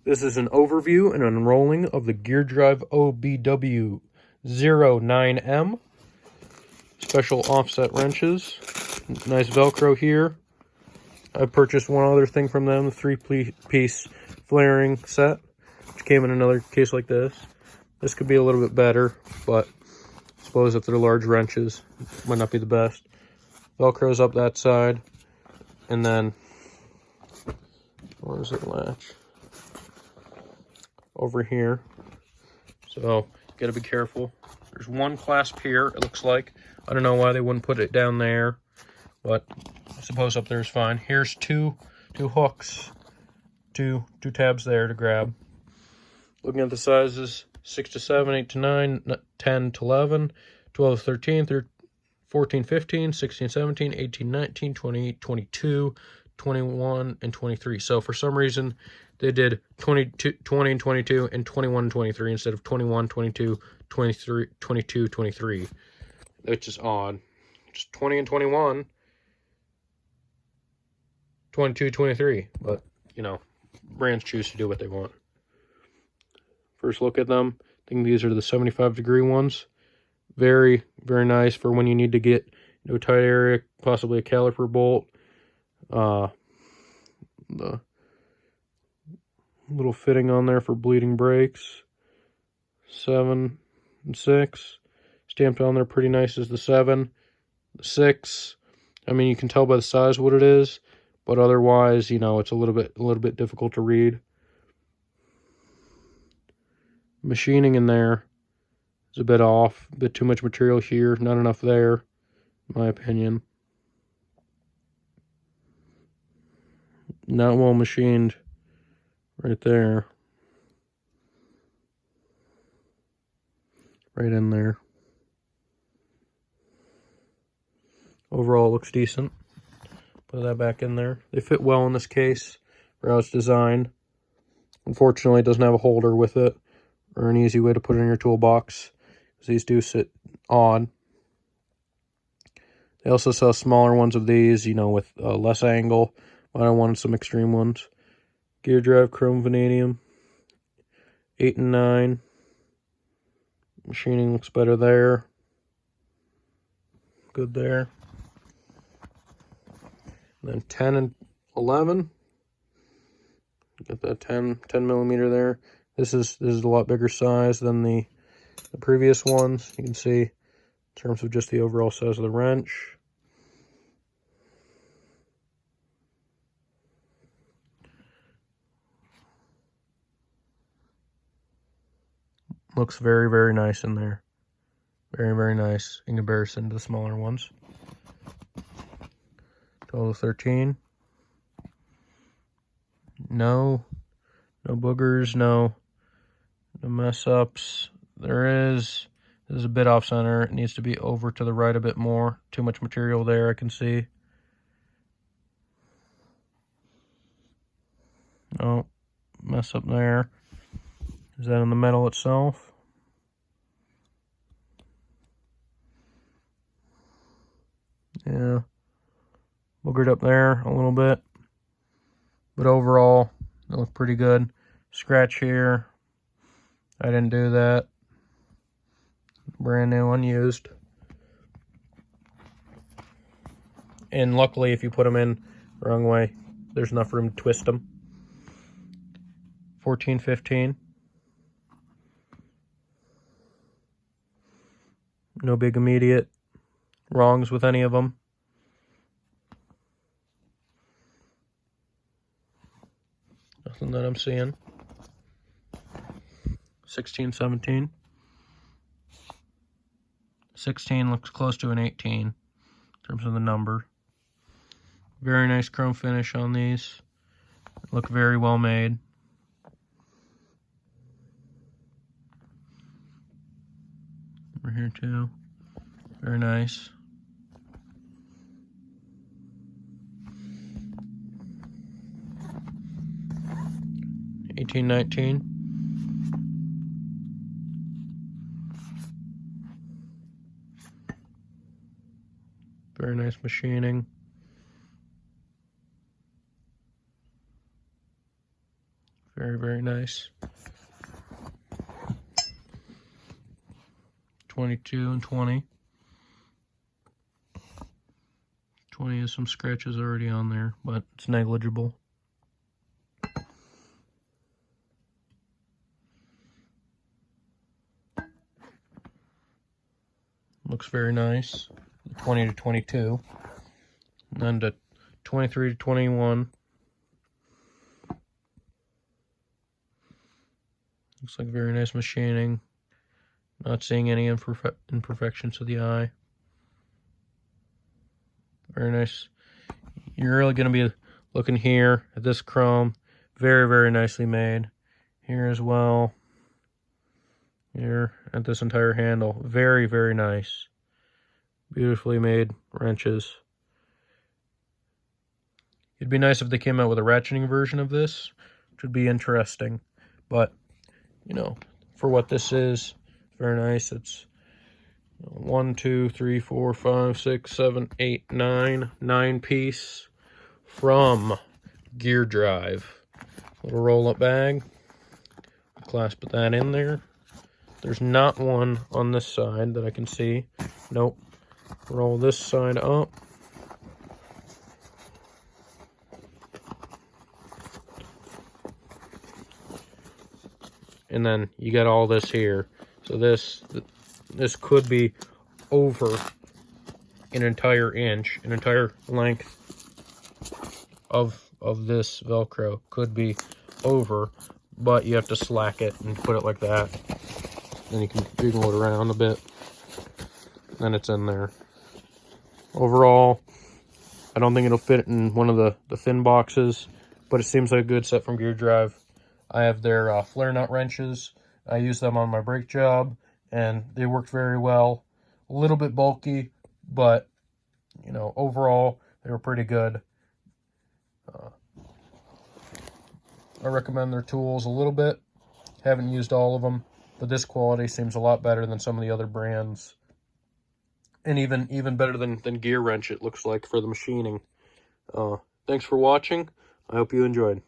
This is an overview and unrolling of the GEARDRIVE OBW09M. Special offset wrenches. Nice Velcro here. I purchased one other thing from them, the 3-piece flaring set, which came in another case like this. This could be a little bit better, but I suppose if they're large wrenches, it might not be the best. Velcro's up that side, and then, where does it latch? Over here. So, you gotta be careful. There's one clasp here, it looks like. I don't know why they wouldn't put it down there, but I suppose up there is fine. Here's two hooks, two tabs there to grab. Looking at the sizes, 6 to 7, 8 to 9, 10 to 11, 12 to 13, 14, 15, 16, 17, 18, 19, 20, 22, 21, and 23. So for some reason, they did 20 and 22 and 21 and 23 instead of 21, 22, 23, 22, 23. Which is odd. Just 20 and 21, 22, 23. But, you know, brands choose to do what they want. First look at them. I think these are the 75-degree ones. Very, very nice for when you need to get into a tight area, possibly a caliper bolt. The little fitting on there for bleeding brakes. 7 and 6. Stamped on there pretty nice is the 7. The 6. I mean, you can tell by the size what it is, but otherwise, you know, it's a little bit difficult to read. Machining in there is a bit off, a bit too much material here, not enough there, in my opinion. Not well machined right there. Right in there. Overall, it looks decent. Put that back in there. They fit well in this case for how it's designed. Unfortunately, it doesn't have a holder with it or an easy way to put it in your toolbox, because these do sit odd. They also sell smaller ones of these, you know, with less angle, but I wanted some extreme ones. GEARDRIVE chrome vanadium, 8 and 9. Machining looks better there. Good there. And then 10 and 11. Got that 10 millimeter there. This is a lot bigger size than the previous ones. You can see in terms of just the overall size of the wrench. Looks very, very nice in there. Very, very nice in comparison to the smaller ones. 12 to 13. No boogers, no mess ups. There's a bit off center. It needs to be over to the right a bit more. Too much material there, I can see. No mess up there. Is that on the metal itself? Yeah. Boogered up there a little bit. But overall, it looked pretty good. Scratch here. I didn't do that. Brand new, unused. And luckily, if you put them in the wrong way, there's enough room to twist them. 14, 15. No big immediate wrongs with any of them. Nothing that I'm seeing. 16, 17. 16 looks close to an 18 in terms of the number. Very nice chrome finish on these. Look very well made. Over here too. Very nice. $18.19. Very nice machining. Very, very nice. 22 and 20. 20 has some scratches already on there, but it's negligible. Looks very nice. 20 to 22. And then to 23 to 21. Looks like very nice machining. Not seeing any imperfections to the eye. Very nice. You're really going to be looking here at this chrome. Very, very nicely made. Here as well. Here at this entire handle. Very, very nice. Beautifully made wrenches. It'd be nice if they came out with a ratcheting version of this, which would be interesting. But, you know, for what this is, very nice. It's 1, 2, 3, 4, 5, 6, 7, 8, 9 piece from GEARDRIVE. Little roll-up bag. Clasp that in there. There's not one on this side that I can see. Nope. Roll this side up. And then you got all this here. So this could be over an entire inch, an entire length of this Velcro could be over, but you have to slack it and put it like that. Then you can jiggle it around a bit. Then it's in there. Overall, I don't think it'll fit in one of the thin boxes, but it seems like a good set from GEARDRIVE. I have their flare nut wrenches. I use them on my brake job, and they worked very well. A little bit bulky, but, you know, overall, they were pretty good. I recommend their tools a little bit. Haven't used all of them, but this quality seems a lot better than some of the other brands. And even better than Gear Wrench, it looks like, for the machining. Thanks for watching. I hope you enjoyed.